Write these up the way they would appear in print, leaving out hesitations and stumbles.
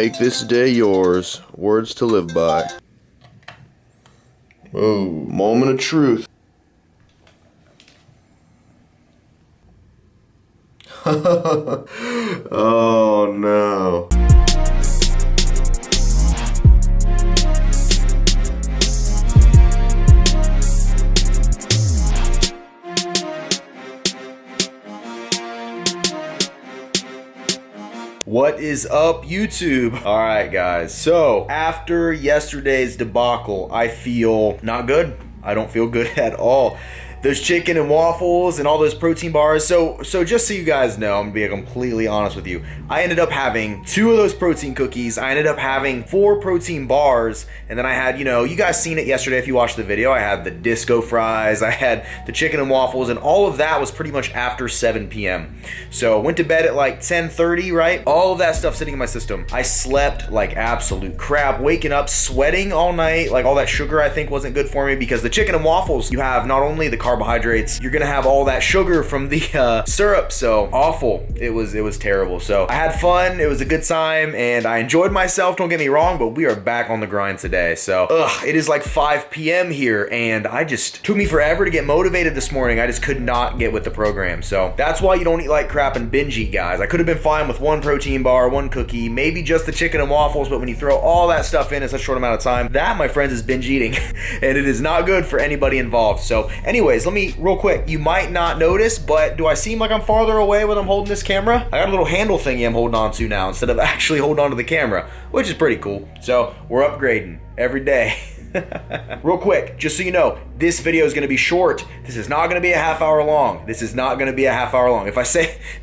Make this day yours. Words to live by. Whoa, moment of truth. Oh no. What is up, YouTube? All right, guys. So after yesterday's debacle, I feel not good. I don't feel good at all. Those chicken and waffles and all those protein bars. So just so you guys know, I'm gonna be completely honest with you. I ended up having 2 of those protein cookies. I ended up having 4 protein bars. And then I had, you guys seen it yesterday if you watched the video. I had the disco fries. I had the chicken and waffles. And all of that was pretty much after 7 p.m. So went to bed at like 10:30, right? All of that stuff sitting in my system. I slept like absolute crap. Waking up, sweating all night. Like all that sugar I think wasn't good for me because the chicken and waffles, you have not only the carbohydrates, you're gonna have all that sugar from the syrup. So awful. It was terrible. So I had fun. It was a good time and I enjoyed myself, don't get me wrong, but we are back on the grind today. So it is like 5 p.m. here and I just took me forever to get motivated this morning. I just could not get with the program. So that's why you don't eat like crap and binge eat, guys. I could have been fine with 1 protein bar, 1 cookie, maybe just the chicken and waffles, but when you throw all that stuff in such a short amount of time, that, my friends, is binge eating and it is not good for anybody involved. So anyways, let me real quick, you might not notice, but do I seem like I'm farther away when I'm holding this camera? I got a little handle thingy I'm holding on to now instead of actually holding on to the camera, which is pretty cool. So we're upgrading every day. Real quick, just so you know, this video is going to be short. This is not going to be a half hour long. This is not going to be a half hour long. If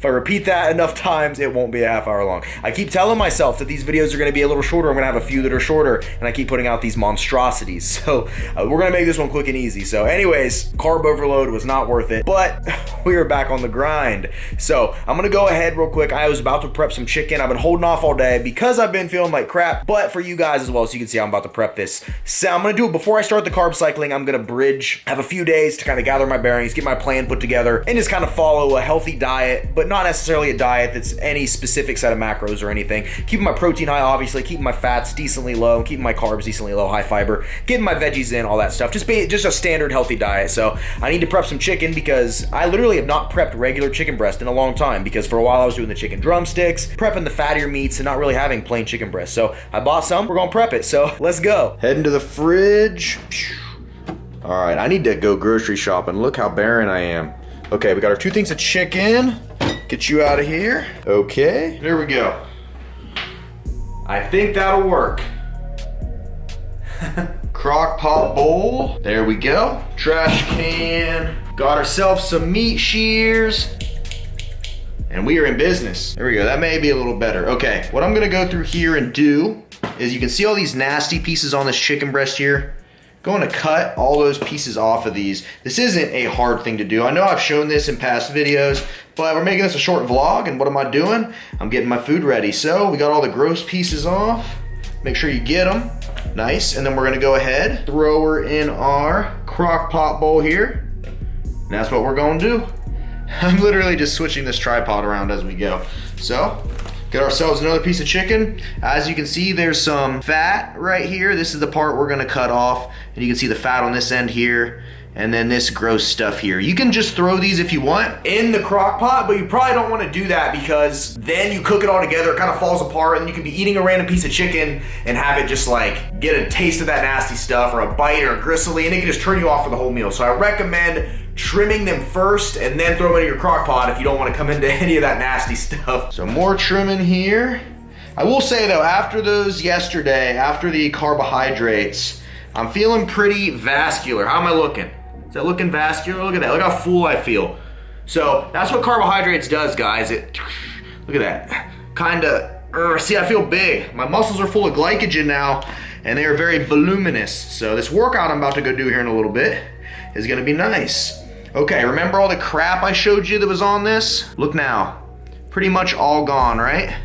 I repeat that enough times, it won't be a half hour long. I keep telling myself that these videos are going to be a little shorter. I'm going to have a few that are shorter, and I keep putting out these monstrosities. So we're going to make this one quick and easy. So anyways, carb overload was not worth it, but we are back on the grind. So I'm going to go ahead real quick. I was about to prep some chicken. I've been holding off all day because I've been feeling like crap, but for you guys as well, so you can see how I'm about to prep this. So I'm going to do it before I start the carb cycling. I'm going to bridge, have a few days to kind of gather my bearings, get my plan put together, and just kind of follow a healthy diet, but not necessarily a diet that's any specific set of macros or anything. Keeping my protein high, obviously, keeping my fats decently low, keeping my carbs decently low, high fiber, getting my veggies in, all that stuff. Just a standard healthy diet. So I need to prep some chicken because I literally have not prepped regular chicken breast in a long time because for a while I was doing the chicken drumsticks, prepping the fattier meats, and not really having plain chicken breast. So I bought some. We're gonna prep it. So let's go. Heading to the fridge. All right, I need to go grocery shopping. Look how barren I am. Okay, we got our 2 things of chicken. Get you out of here. Okay, there we go. I think that'll work. Crock pot bowl. There we go. Trash can. Got ourselves some meat shears. And we are in business. There we go. That may be a little better. Okay, what I'm gonna go through here and do is you can see all these nasty pieces on this chicken breast here. Going to cut all those pieces off of these. This isn't a hard thing to do. I know I've shown this in past videos, but we're making this a short vlog, and what am I doing? I'm getting my food ready. So we got all the gross pieces off. Make sure you get them. Nice, and then we're gonna go ahead, throw her in our crock pot bowl here. And that's what we're gonna do. I'm literally just switching this tripod around as we go. So, get ourselves another piece of chicken. As you can see, there's some fat right here. This is the part we're gonna cut off. And you can see the fat on this end here. And then this gross stuff here. You can just throw these if you want in the crock pot, but you probably don't wanna do that because then you cook it all together, it kind of falls apart, and then you can be eating a random piece of chicken and have it just like get a taste of that nasty stuff or a bite or a gristly, and it can just turn you off for the whole meal. So I recommend trimming them first and then throw them in your crock pot if you don't want to come into any of that nasty stuff. So more trimming here. I will say though, after those yesterday, after the carbohydrates, I'm feeling pretty vascular. How am I looking? Is that looking vascular? Look at that, look how full I feel. So that's what carbohydrates does, guys. Look at that, kinda, see, I feel big. My muscles are full of glycogen now, and they are very voluminous. So this workout I'm about to go do here in a little bit is gonna be nice. Okay, remember all the crap I showed you that was on this? Look now, pretty much all gone, right?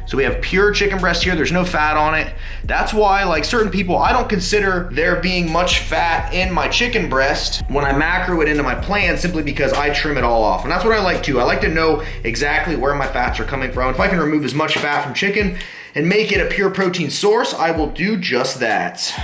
So we have pure chicken breast here, there's no fat on it. That's why, like certain people, I don't consider there being much fat in my chicken breast when I macro it into my plan, simply because I trim it all off. And that's what I like too. I like to know exactly where my fats are coming from. If I can remove as much fat from chicken and make it a pure protein source, I will do just that.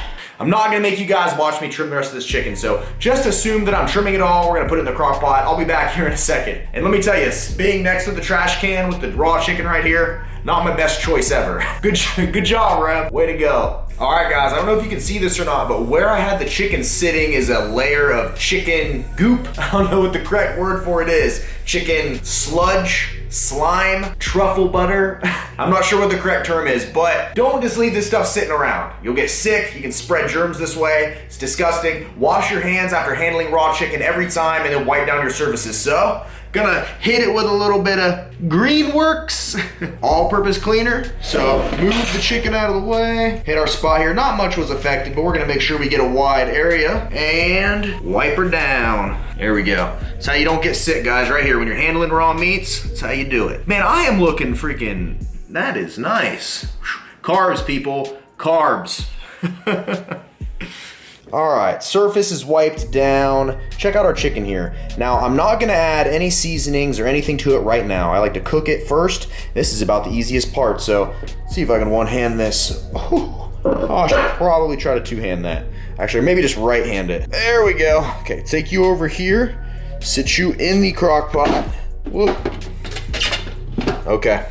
I'm not gonna make you guys watch me trim the rest of this chicken, so just assume that I'm trimming it all. We're gonna put it in the crock pot. I'll be back here in a second. And let me tell you, being next to the trash can with the raw chicken right here, not my best choice ever. Good job, Rem. Way to go. All right, guys, I don't know if you can see this or not, but where I had the chicken sitting is a layer of chicken goop. I don't know what the correct word for it is. Chicken sludge, slime, truffle butter. I'm not sure what the correct term is, but don't just leave this stuff sitting around. You'll get sick, you can spread germs this way. It's disgusting. Wash your hands after handling raw chicken every time and then wipe down your surfaces. So, gonna hit it with a little bit of Greenworks all-purpose cleaner. So move the chicken out of the way. Hit our spot here. Not much was affected, but we're gonna make sure we get a wide area and wipe her down. There we go. That's how you don't get sick, guys, right here. When you're handling raw meats, that's how you do it. Man, I am looking freaking, that is nice. Carbs, people, carbs. All right, surface is wiped down. Check out our chicken here. Now, I'm not gonna add any seasonings or anything to it right now. I like to cook it first. This is about the easiest part, so let's see if I can one-hand this. Oh, I should probably try to two-hand that. Actually, maybe just right-hand it. There we go. Okay, take you over here, sit you in the crock pot. Whoop. Okay,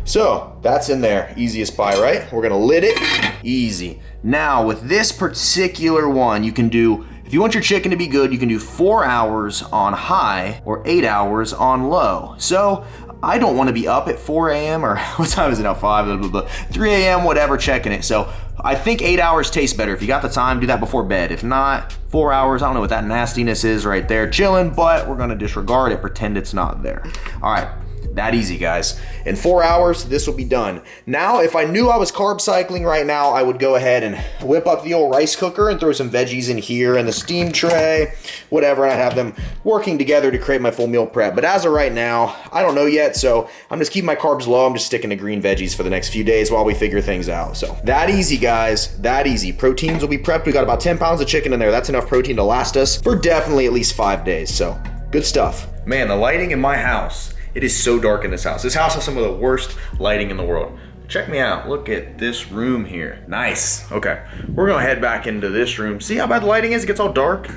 so that's in there. Easiest pie, right? We're gonna lid it. Easy. Now, with this particular one, you can do, if you want your chicken to be good, you can do 4 hours on high or 8 hours on low. So, I don't want to be up at 4 a.m. or what time is it now? 5, blah, blah, blah, 3 a.m., whatever, checking it. So, I think 8 hours tastes better. If you got the time, do that before bed. If not, 4 hours, I don't know what that nastiness is right there, chilling, but we're going to disregard it, pretend it's not there. All right. That easy, guys. In 4 hours, this will be done. Now, if I knew I was carb cycling right now, I would go ahead and whip up the old rice cooker and throw some veggies in here and the steam tray, whatever, and I'd have them working together to create my full meal prep. But as of right now, I don't know yet, so I'm just keeping my carbs low. I'm just sticking to green veggies for the next few days while we figure things out. So that easy, guys, that easy. Proteins will be prepped. We got about 10 pounds of chicken in there. That's enough protein to last us for definitely at least 5 days. So good stuff. Man, the lighting in my house, it is so dark in this house. This house has some of the worst lighting in the world. Check me out. Look at this room here. Nice. Okay. We're going to head back into this room. See how bad the lighting is? It gets all dark.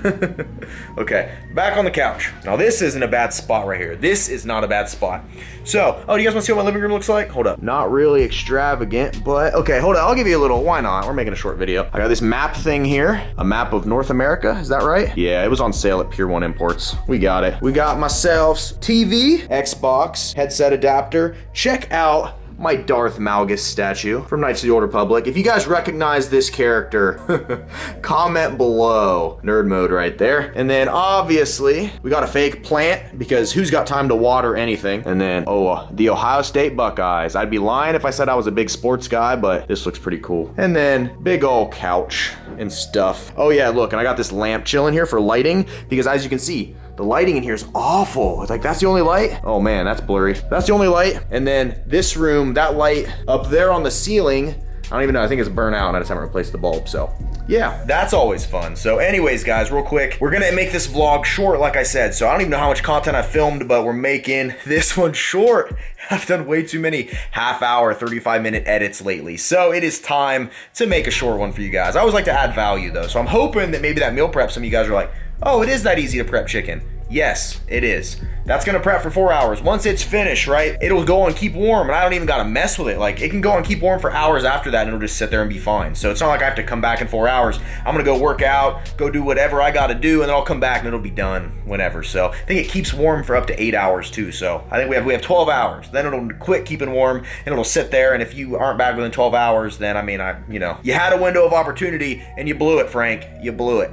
Okay. Back on the couch. Now, this isn't a bad spot right here. This is not a bad spot. So, oh, do you guys want to see what my living room looks like? Hold up. Not really extravagant, but okay, hold on. I'll give you a little. Why not? We're making a short video. I got this map thing here. A map of North America. Is that right? Yeah, it was on sale at Pier 1 Imports. We got it. We got myself TV, Xbox, headset adapter. Check out my Darth Malgus statue from Knights of the Old Republic. If you guys recognize this character, comment below. Nerd mode right there. And then obviously we got a fake plant because who's got time to water anything? And then, oh, the Ohio State Buckeyes. I'd be lying if I said I was a big sports guy, but this looks pretty cool. And then big old couch and stuff. Oh yeah, look, and I got this lamp chilling here for lighting because as you can see, the lighting in here is awful. It's like, that's the only light? Oh man, that's blurry. That's the only light. And then this room, that light up there on the ceiling, I don't even know, I think it's burnt out and I just haven't replaced the bulb, so. Yeah, that's always fun. So anyways, guys, real quick, we're gonna make this vlog short, like I said. So I don't even know how much content I filmed, but we're making this one short. I've done way too many half-hour, 35-minute edits lately. So it is time to make a short one for you guys. I always like to add value though. So I'm hoping that maybe that meal prep, some of you guys are like, oh, it is that easy to prep chicken. Yes, it is. That's gonna prep for 4 hours. Once it's finished, right, it'll go and keep warm, and I don't even gotta mess with it. Like, it can go and keep warm for hours after that, and it'll just sit there and be fine. So it's not like I have to come back in 4 hours. I'm gonna go work out, go do whatever I gotta do, and then I'll come back and it'll be done whenever. So I think it keeps warm for up to 8 hours too. So I think we have 12 hours. Then it'll quit keeping warm, and it'll sit there, and if you aren't back within 12 hours, then I mean, you had a window of opportunity, and you blew it, Frank. You blew it.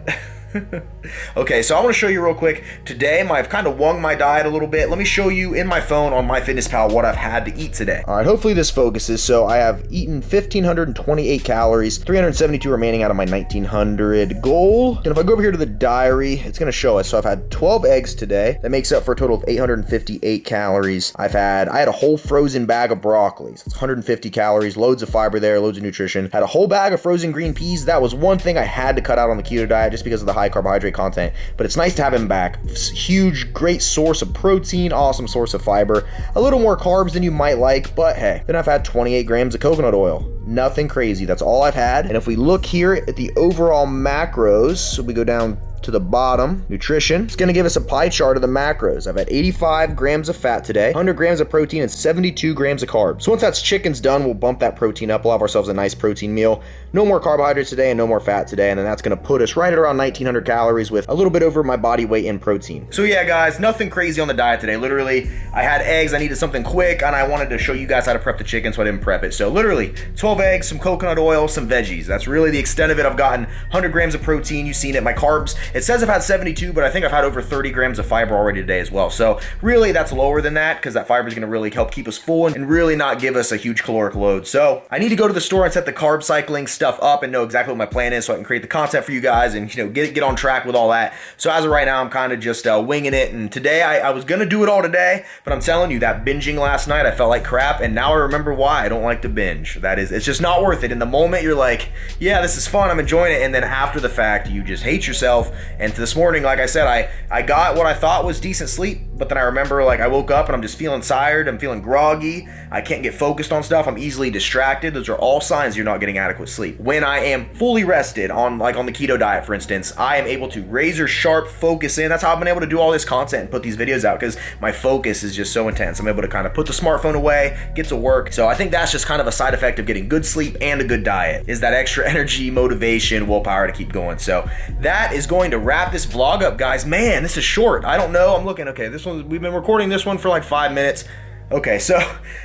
Okay, so I want to show you real quick. Today, I've kind of wung my diet a little bit. Let me show you in my phone on MyFitnessPal what I've had to eat today. All right, hopefully this focuses. So I have eaten 1,528 calories, 372 remaining out of my 1,900 goal. And if I go over here to the diary, it's going to show us. So I've had 12 eggs today. That makes up for a total of 858 calories. I had a whole frozen bag of broccoli. So it's 150 calories, loads of fiber there, loads of nutrition. Had a whole bag of frozen green peas. That was one thing I had to cut out on the keto diet just because of the high carbohydrate great content, but it's nice to have him back. Huge, great source of protein, awesome source of fiber, a little more carbs than you might like, but hey, then I've had 28 grams of coconut oil. Nothing crazy, that's all I've had. And if we look here at the overall macros, so we go down to the bottom, nutrition, it's gonna give us a pie chart of the macros. I've had 85 grams of fat today, 100 grams of protein, and 72 grams of carbs. So once that chicken's done, we'll bump that protein up. We'll have ourselves a nice protein meal. No more carbohydrates today and no more fat today, and then that's gonna put us right at around 1900 calories with a little bit over my body weight in protein. So yeah, guys, nothing crazy on the diet today. Literally, I had eggs, I needed something quick, and I wanted to show you guys how to prep the chicken, so I didn't prep it. So literally, 12 eggs, some coconut oil, some veggies. That's really the extent of it. I've gotten 100 grams of protein, you've seen it. My carbs, it says I've had 72, but I think I've had over 30 grams of fiber already today as well. So really that's lower than that because that fiber is going to really help keep us full and really not give us a huge caloric load. So I need to go to the store and set the carb cycling stuff up and know exactly what my plan is so I can create the content for you guys and, you know, get on track with all that. So as of right now, I'm kind of just winging it. And today I was going to do it all today, but I'm telling you that binging last night, I felt like crap. And now I remember why I don't like to binge. It's just not worth it. In the moment, you're like, yeah, this is fun, I'm enjoying it. And then after the fact, you just hate yourself. And this morning, like I said, I got what I thought was decent sleep, but then I remember like I woke up and I'm just feeling tired, I'm feeling groggy, I can't get focused on stuff, I'm easily distracted. Those are all signs you're not getting adequate sleep. When I am fully rested on the keto diet, for instance, I am able to razor sharp focus in. That's how I've been able to do all this content and put these videos out because my focus is just so intense. I'm able to kind of put the smartphone away, get to work. So I think that's just kind of a side effect of getting good sleep and a good diet, is that extra energy, motivation, willpower to keep going. So that is going to wrap this vlog up, guys. Man, this is short. I don't know. I'm looking, okay, this one, we've been recording this one for like 5 minutes. Okay, so,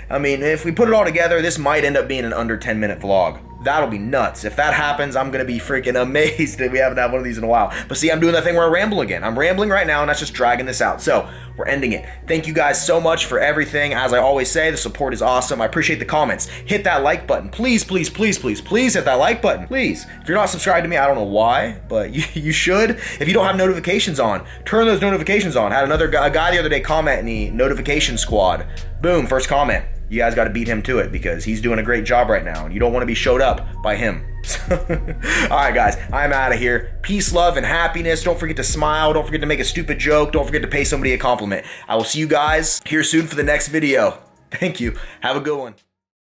I mean, if we put it all together, this might end up being an under 10-minute vlog. That'll be nuts. If that happens, I'm gonna be freaking amazed that we haven't had one of these in a while. But see, I'm doing that thing where I ramble again. I'm rambling right now and that's just dragging this out. So we're ending it. Thank you guys so much for everything. As I always say, the support is awesome. I appreciate the comments. Hit that like button. Please, please, please, please, please hit that like button. Please. If you're not subscribed to me, I don't know why, but you should. If you don't have notifications on, turn those notifications on. I had a guy the other day comment in the notification squad. Boom, first comment. You guys got to beat him to it because he's doing a great job right now and you don't want to be showed up by him. All right, guys, I'm out of here. Peace, love, and happiness. Don't forget to smile. Don't forget to make a stupid joke. Don't forget to pay somebody a compliment. I will see you guys here soon for the next video. Thank you. Have a good one.